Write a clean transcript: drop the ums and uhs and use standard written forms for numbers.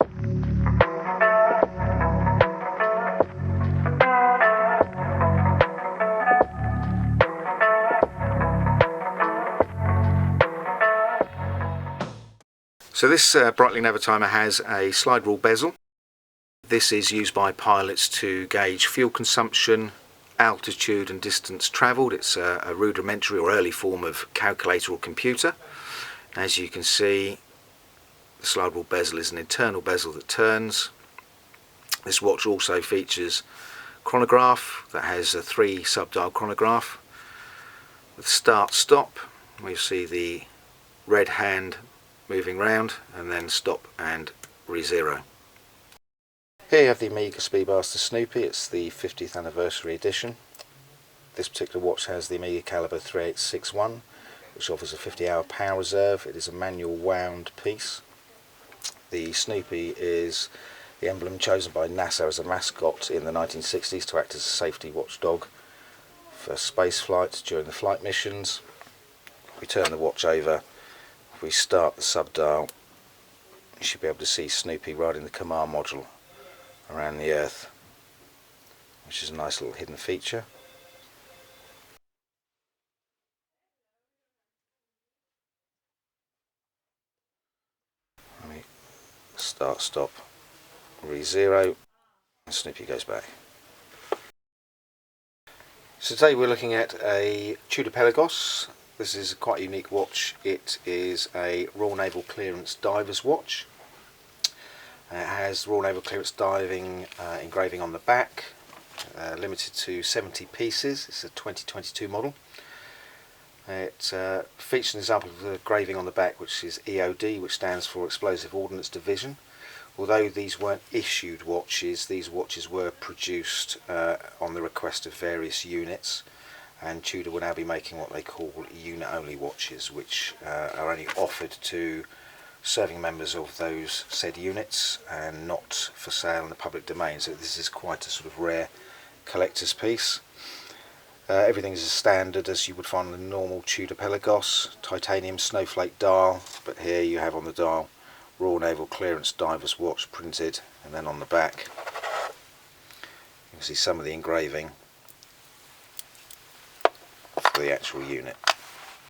So this Breitling Never Timer has a slide rule bezel. This is used by pilots to gauge fuel consumption, altitude and distance travelled. It's a rudimentary or early form of calculator or computer. As you can see, the slide rule bezel is an internal bezel that turns. This watch also features chronograph that has a 3 sub-dial chronograph with start stop, where you see the red hand moving round, and then stop and re-zero. Here you have the Amiga Speedmaster Snoopy. It's the 50th anniversary edition. This particular watch has the Amiga Caliber 3861, which offers a 50-hour power reserve. It is a manual wound piece. The Snoopy is the emblem chosen by NASA as a mascot in the 1960s to act as a safety watchdog for space flights during the flight missions. We turn the watch over. If we start the sub-dial, you should be able to see Snoopy riding the command module around the Earth, which is a nice little hidden feature. Let me start, stop, re-zero, and Snoopy goes back. So today we're looking at a Tudor Pelagos. This is quite a unique watch. It is a Royal Naval Clearance diver's watch. It has Royal Naval Clearance diving engraving on the back, limited to 70 pieces. It's a 2022 model. It features an example of the engraving on the back, which is EOD, which stands for Explosive Ordnance Division. Although these weren't issued watches, these watches were produced on the request of various units, and Tudor will now be making what they call unit-only watches, which are only offered to serving members of those said units and not for sale in the public domain. So this is quite a sort of rare collector's piece. Everything is as standard as you would find on a normal Tudor Pelagos, titanium snowflake dial, but here you have on the dial Royal Naval Clearance Diver's Watch printed, and then on the back you can see some of the engraving for the actual unit.